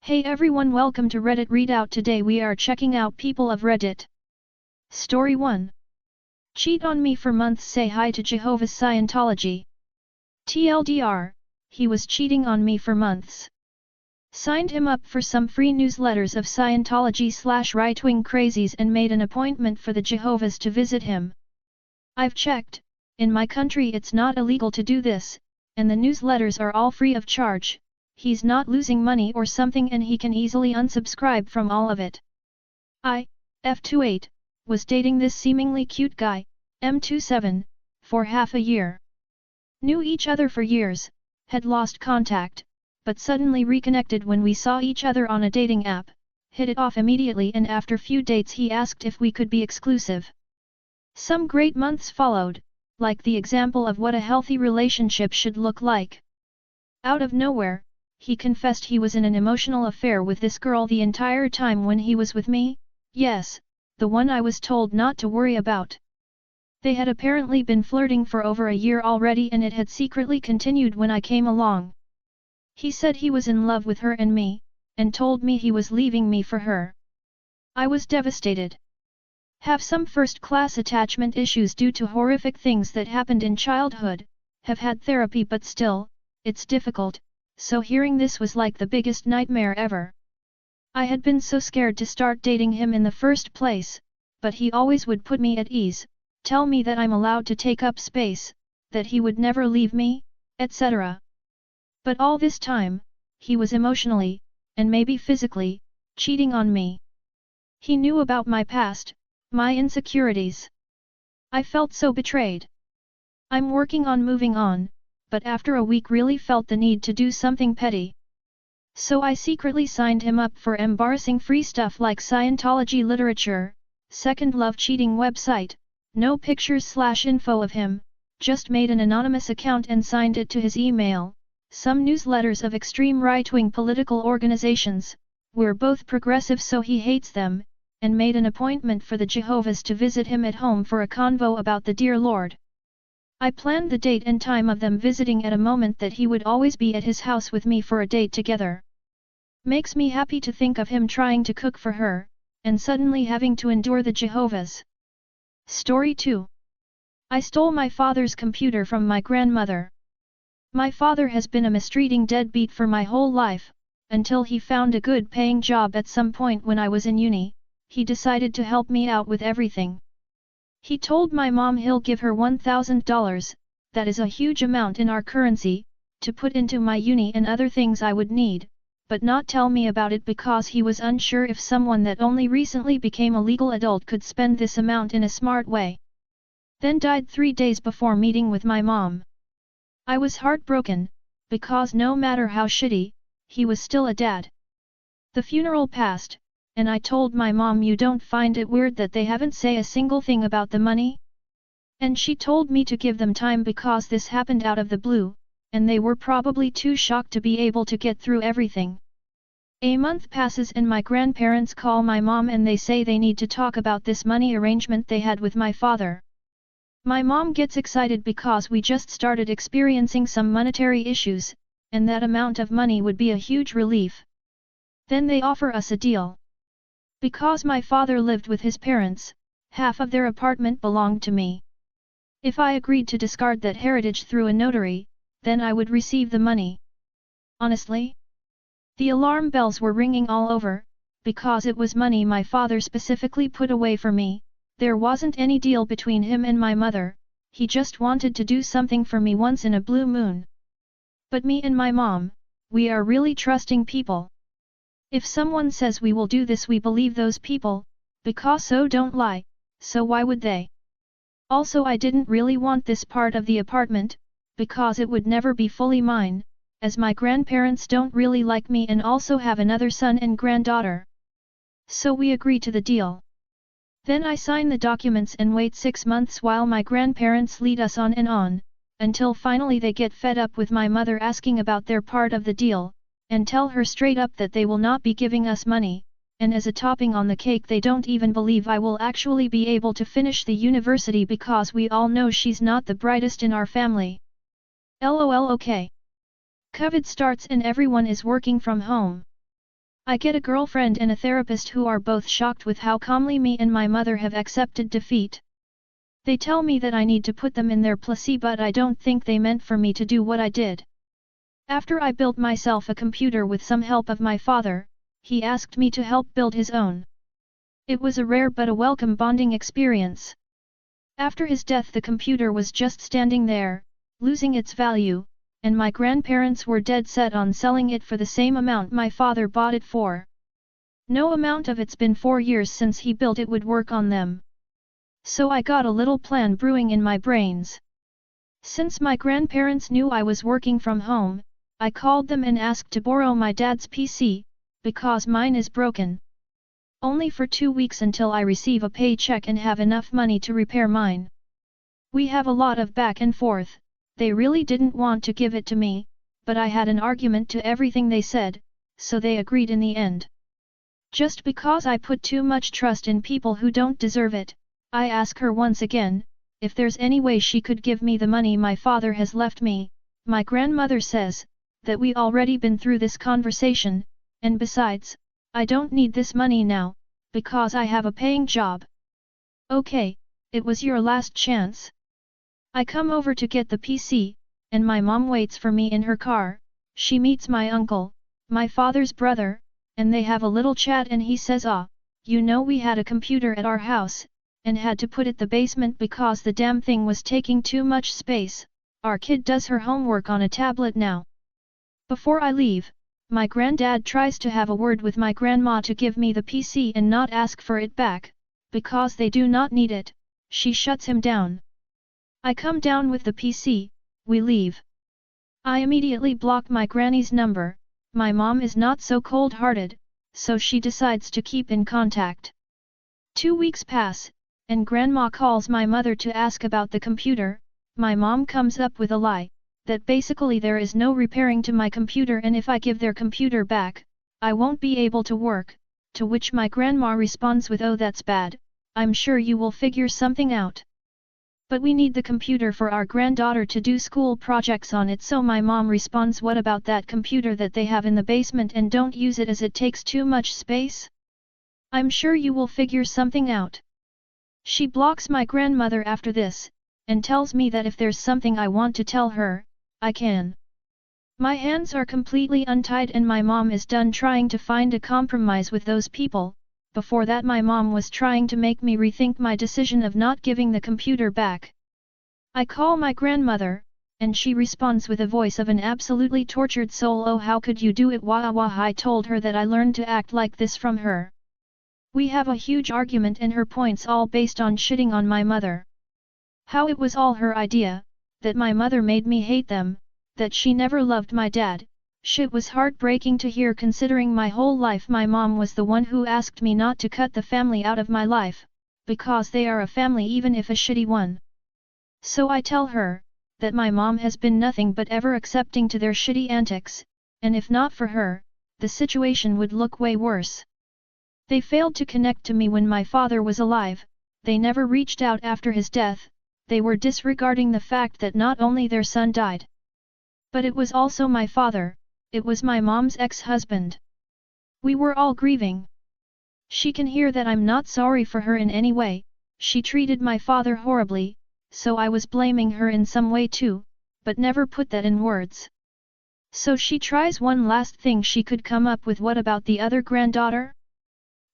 Hey everyone, welcome to Reddit Readout. Today we are checking out People of Reddit. Story 1. Cheat on me for months, say hi to Jehovah's Scientology. TLDR, he was cheating on me for months. Signed him up for some free newsletters of Scientology / right-wing crazies and made an appointment for the Jehovah's to visit him. I've checked, in my country it's not illegal to do this, and the newsletters are all free of charge. He's not losing money or something and he can easily unsubscribe from all of it. I, F28, was dating this seemingly cute guy, M27, for half a year. Knew each other for years, had lost contact, but suddenly reconnected when we saw each other on a dating app, hit it off immediately, and after few dates he asked if we could be exclusive. Some great months followed, like the example of what a healthy relationship should look like. Out of nowhere, he confessed he was in an emotional affair with this girl the entire time when he was with me. Yes, the one I was told not to worry about. They had apparently been flirting for over a year already, and it had secretly continued when I came along. He said he was in love with her and me, and told me he was leaving me for her. I was devastated. Have some first-class attachment issues due to horrific things that happened in childhood, have had therapy, but still, it's difficult. So hearing this was like the biggest nightmare ever. I had been so scared to start dating him in the first place, but he always would put me at ease, tell me that I'm allowed to take up space, that he would never leave me, etc. But all this time, he was emotionally, and maybe physically, cheating on me. He knew about my past, my insecurities. I felt so betrayed. I'm working on moving on, but after a week really felt the need to do something petty. So I secretly signed him up for embarrassing free stuff like Scientology literature, second love cheating website, no pictures / info of him, just made an anonymous account and signed it to his email, some newsletters of extreme right-wing political organizations, we're both progressive so he hates them, and made an appointment for the Jehovah's to visit him at home for a convo about the dear Lord. I planned the date and time of them visiting at a moment that he would always be at his house with me for a date together. Makes me happy to think of him trying to cook for her, and suddenly having to endure the Jehovah's. Story 2. I stole my father's computer from my grandmother. My father has been a mistreating deadbeat for my whole life, until he found a good paying job at some point when I was in uni. He decided to help me out with everything. He told my mom he'll give her $1,000, that is a huge amount in our currency, to put into my uni and other things I would need, but not tell me about it because he was unsure if someone that only recently became a legal adult could spend this amount in a smart way. Then died 3 days before meeting with my mom. I was heartbroken, because no matter how shitty, he was still a dad. The funeral passed, and I told my mom, you don't find it weird that they haven't say a single thing about the money? And she told me to give them time because this happened out of the blue, and they were probably too shocked to be able to get through everything. A month passes and my grandparents call my mom and they say they need to talk about this money arrangement they had with my father. My mom gets excited because we just started experiencing some monetary issues, and that amount of money would be a huge relief. Then they offer us a deal. Because my father lived with his parents, half of their apartment belonged to me. If I agreed to discard that heritage through a notary, then I would receive the money. Honestly? The alarm bells were ringing all over, because it was money my father specifically put away for me. There wasn't any deal between him and my mother, he just wanted to do something for me once in a blue moon. But me and my mom, we are really trusting people. If someone says we will do this, we believe those people, because so don't lie, so why would they? Also, I didn't really want this part of the apartment, because it would never be fully mine, as my grandparents don't really like me and also have another son and granddaughter. So we agree to the deal. Then I sign the documents and wait 6 months while my grandparents lead us on and on, until finally they get fed up with my mother asking about their part of the deal, and tell her straight up that they will not be giving us money, and as a topping on the cake they don't even believe I will actually be able to finish the university because we all know she's not the brightest in our family. LOL. Okay. COVID starts and everyone is working from home. I get a girlfriend and a therapist who are both shocked with how calmly me and my mother have accepted defeat. They tell me that I need to put them in their place, but I don't think they meant for me to do what I did. After I built myself a computer with some help of my father, he asked me to help build his own. It was a rare but a welcome bonding experience. After his death, the computer was just standing there, losing its value, and my grandparents were dead set on selling it for the same amount my father bought it for. No amount of it's been 4 years since he built it would work on them. So I got a little plan brewing in my brains. Since my grandparents knew I was working from home, I called them and asked to borrow my dad's PC, because mine is broken. Only for 2 weeks until I receive a paycheck and have enough money to repair mine. We have a lot of back and forth. They really didn't want to give it to me, but I had an argument to everything they said, so they agreed in the end. Just because I put too much trust in people who don't deserve it, I ask her once again, if there's any way she could give me the money my father has left me. My grandmother says, that we already been through this conversation, and besides, I don't need this money now, because I have a paying job. Okay, it was your last chance. I come over to get the PC, and my mom waits for me in her car. She meets my uncle, my father's brother, and they have a little chat and he says, you know we had a computer at our house, and had to put it in the basement because the damn thing was taking too much space. Our kid does her homework on a tablet now. Before I leave, my granddad tries to have a word with my grandma to give me the PC and not ask for it back, because they do not need it. She shuts him down. I come down with the PC, we leave. I immediately block my granny's number. My mom is not so cold-hearted, so she decides to keep in contact. 2 weeks pass, and grandma calls my mother to ask about the computer. My mom comes up with a lie, that basically there is no repairing to my computer and if I give their computer back, I won't be able to work, to which my grandma responds with, oh that's bad, I'm sure you will figure something out. But we need the computer for our granddaughter to do school projects on it, so my mom responds, what about that computer that they have in the basement and don't use it as it takes too much space? I'm sure you will figure something out. She blocks my grandmother after this, and tells me that if there's something I want to tell her, I can. My hands are completely untied and my mom is done trying to find a compromise with those people. Before that my mom was trying to make me rethink my decision of not giving the computer back. I call my grandmother, and she responds with a voice of an absolutely tortured soul, oh how could you do it, wah wah. I told her that I learned to act like this from her. We have a huge argument and her points all based on shitting on my mother. How it was all her idea, that my mother made me hate them, that she never loved my dad. Shit was heartbreaking to hear considering my whole life my mom was the one who asked me not to cut the family out of my life, because they are a family even if a shitty one. So I tell her, that my mom has been nothing but ever accepting to their shitty antics, and if not for her, the situation would look way worse. They failed to connect to me when my father was alive, they never reached out after his death, they were disregarding the fact that not only their son died, but it was also my father. It was my mom's ex-husband. We were all grieving. She can hear that I'm not sorry for her in any way. She treated my father horribly, so I was blaming her in some way too, but never put that in words. So she tries one last thing she could come up with. What about the other granddaughter?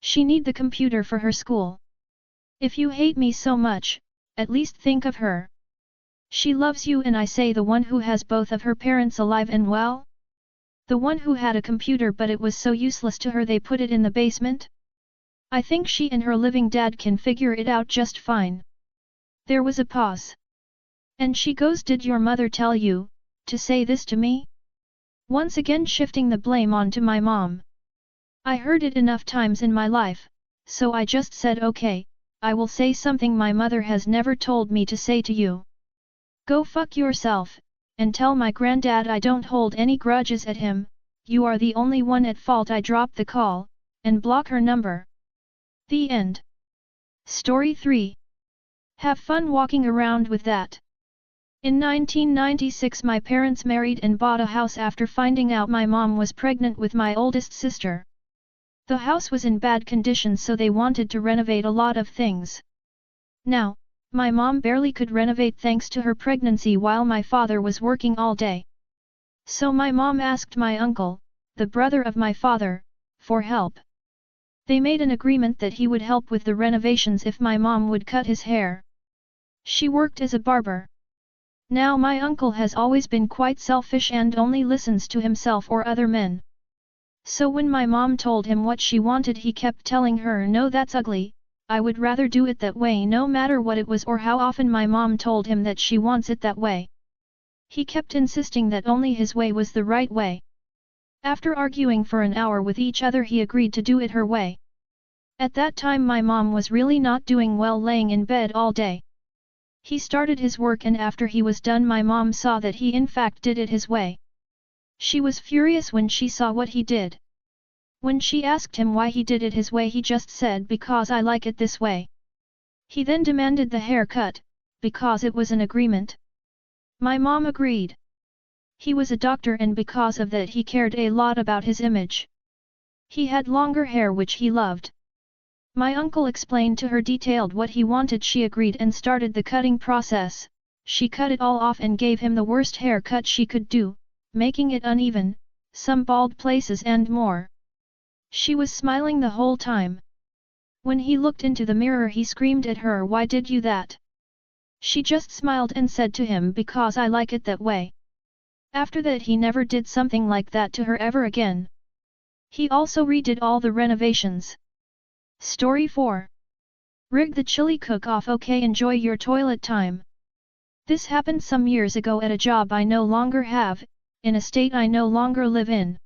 She need the computer for her school. If you hate me so much, at least think of her. She loves you, and I say the one who has both of her parents alive and well? The one who had a computer but it was so useless to her they put it in the basement? I think she and her living dad can figure it out just fine. There was a pause. And she goes, did your mother tell you to say this to me? Once again shifting the blame onto my mom. I heard it enough times in my life, so I just said okay, I will say something my mother has never told me to say to you. Go fuck yourself, and tell my granddad I don't hold any grudges at him. You are the only one at fault. I drop the call, and block her number. The end. Story 3. Have fun walking around with that. In 1996 my parents married and bought a house after finding out my mom was pregnant with my oldest sister. The house was in bad condition, so they wanted to renovate a lot of things. Now, my mom barely could renovate thanks to her pregnancy while my father was working all day. So my mom asked my uncle, the brother of my father, for help. They made an agreement that he would help with the renovations if my mom would cut his hair. She worked as a barber. Now my uncle has always been quite selfish and only listens to himself or other men. So when my mom told him what she wanted, he kept telling her, "No, that's ugly, I would rather do it that way," no matter what it was or how often my mom told him that she wants it that way. He kept insisting that only his way was the right way. After arguing for an hour with each other, he agreed to do it her way. At that time my mom was really not doing well, laying in bed all day. He started his work, and after he was done my mom saw that he in fact did it his way. She was furious when she saw what he did. When she asked him why he did it his way, he just said, "Because I like it this way." He then demanded the haircut, because it was an agreement. My mom agreed. He was a doctor, and because of that he cared a lot about his image. He had longer hair which he loved. My uncle explained to her detailed what he wanted. She agreed and started the cutting process. She cut it all off and gave him the worst haircut she could do, making it uneven, some bald places and more. She was smiling the whole time. When he looked into the mirror he screamed at her, "Why did you that?" She just smiled and said to him, "Because I like it that way." After that he never did something like that to her ever again. He also redid all the renovations. Story 4. Rig the chili cook-off. Okay, enjoy your toilet time. This happened some years ago at a job I no longer have, in a state I no longer live in.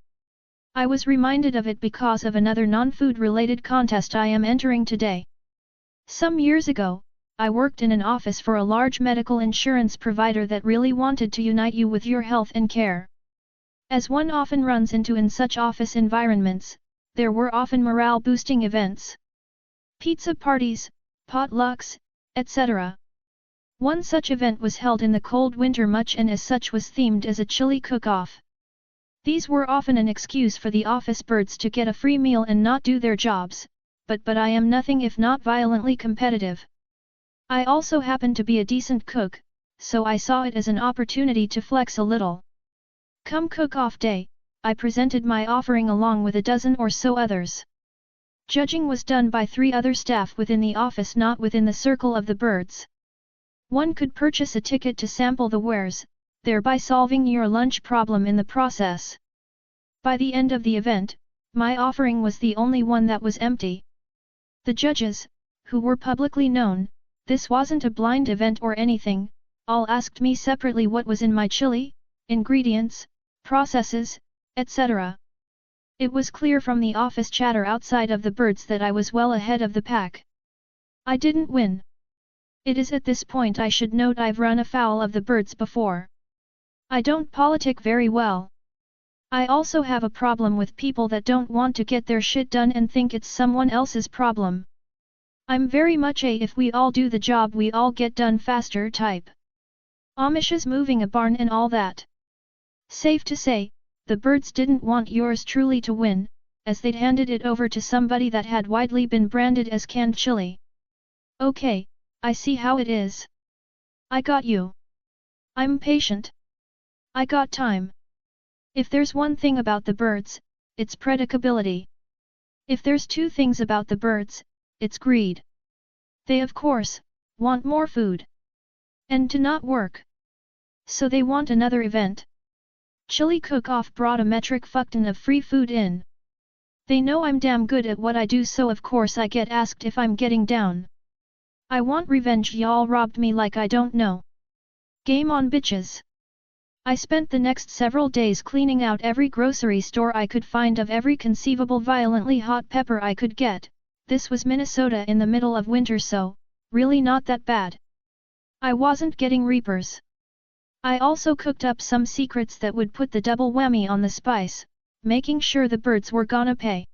I was reminded of it because of another non-food related contest I am entering today. Some years ago, I worked in an office for a large medical insurance provider that really wanted to unite you with your health and care. As one often runs into in such office environments, there were often morale-boosting events. Pizza parties, potlucks, etc. One such event was held in the cold winter much, and as such was themed as a chili cook-off. These were often an excuse for the office birds to get a free meal and not do their jobs, but I am nothing if not violently competitive. I also happen to be a decent cook, so I saw it as an opportunity to flex a little. Come cook-off day, I presented my offering along with a dozen or so others. Judging was done by 3 other staff within the office, not within the circle of the birds. One could purchase a ticket to sample the wares, thereby solving your lunch problem in the process. By the end of the event, my offering was the only one that was empty. The judges, who were publicly known, this wasn't a blind event or anything, all asked me separately what was in my chili, ingredients, processes, etc. It was clear from the office chatter outside of the birds that I was well ahead of the pack. I didn't win. It is at this point I should note I've run afoul of the birds before. I don't politic very well. I also have a problem with people that don't want to get their shit done and think it's someone else's problem. I'm very much a if we all do the job we all get done faster type. Amishes moving a barn and all that. Safe to say, the birds didn't want yours truly to win, as they'd handed it over to somebody that had widely been branded as canned chili. Okay, I see how it is. I got you. I'm patient. I got time. If there's one thing about the birds, it's predictability. If there's 2 things about the birds, it's greed. They of course, want more food. And to not work. So they want another event. Chili cook-off brought a metric fuckton of free food in. They know I'm damn good at what I do, so of course I get asked if I'm getting down. I want revenge, y'all robbed me like I don't know. Game on bitches. I spent the next several days cleaning out every grocery store I could find of every conceivable violently hot pepper I could get. This was Minnesota in the middle of winter, so, really not that bad. I wasn't getting reapers. I also cooked up some secrets that would put the double whammy on the spice, making sure the birds were gonna pay.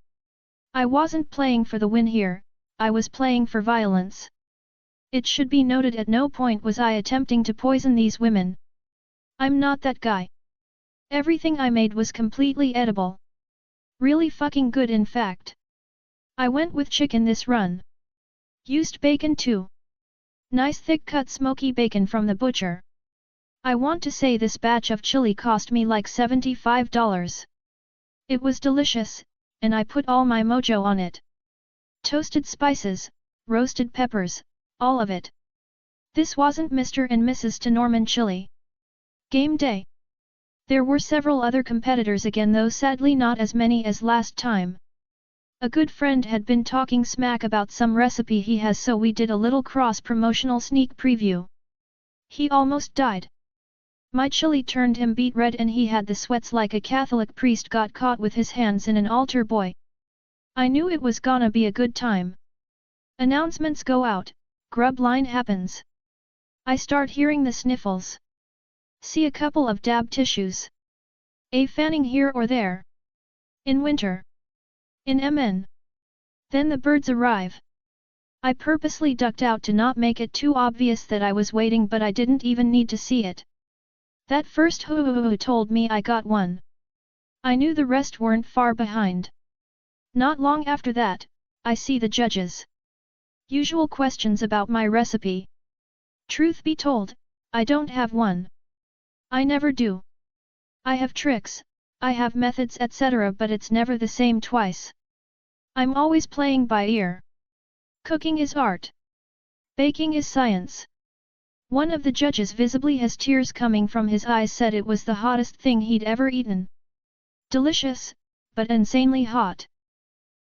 I wasn't playing for the win here, I was playing for violence. It should be noted at no point was I attempting to poison these women. I'm not that guy. Everything I made was completely edible. Really fucking good in fact. I went with chicken this run. Used bacon too. Nice thick cut smoky bacon from the butcher. I want to say this batch of chili cost me like $75. It was delicious, and I put all my mojo on it. Toasted spices, roasted peppers, all of it. This wasn't Mr. and Mrs. Norman chili. Game day. There were several other competitors again, though sadly not as many as last time. A good friend had been talking smack about some recipe he has, so we did a little cross-promotional sneak preview. He almost died. My chili turned him beet red and he had the sweats like a Catholic priest got caught with his hands in an altar boy. I knew it was gonna be a good time. Announcements go out, grub line happens. I start hearing the sniffles. See a couple of dab tissues. A fanning here or there. In winter. In MN. Then the birds arrive. I purposely ducked out to not make it too obvious that I was waiting, but I didn't even need to see it. That first hoo told me I got one. I knew the rest weren't far behind. Not long after that, I see the judges. Usual questions about my recipe. Truth be told, I don't have one. I never do. I have tricks, I have methods etc., but it's never the same twice. I'm always playing by ear. Cooking is art. Baking is science. One of the judges, visibly has tears coming from his eyes, said it was the hottest thing he'd ever eaten. Delicious, but insanely hot.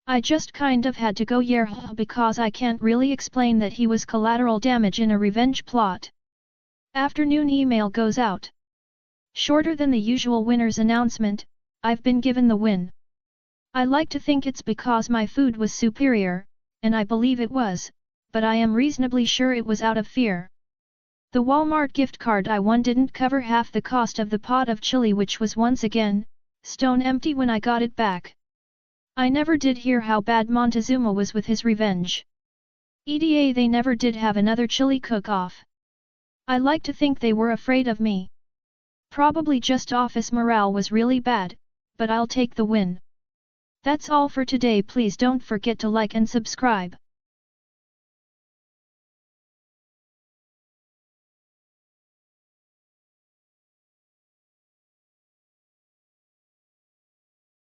I just kind of had to go yeah because I can't really explain that he was collateral damage in a revenge plot. Afternoon email goes out. Shorter than the usual winner's announcement, I've been given the win. I like to think it's because my food was superior, and I believe it was, but I am reasonably sure it was out of fear. The Walmart gift card I won didn't cover half the cost of the pot of chili, which was once again, stone empty when I got it back. I never did hear how bad Montezuma was with his revenge. EDA, they never did have another chili cook-off. I like to think they were afraid of me. Probably just office morale was really bad, but I'll take the win. That's all for today. Please don't forget to like and subscribe.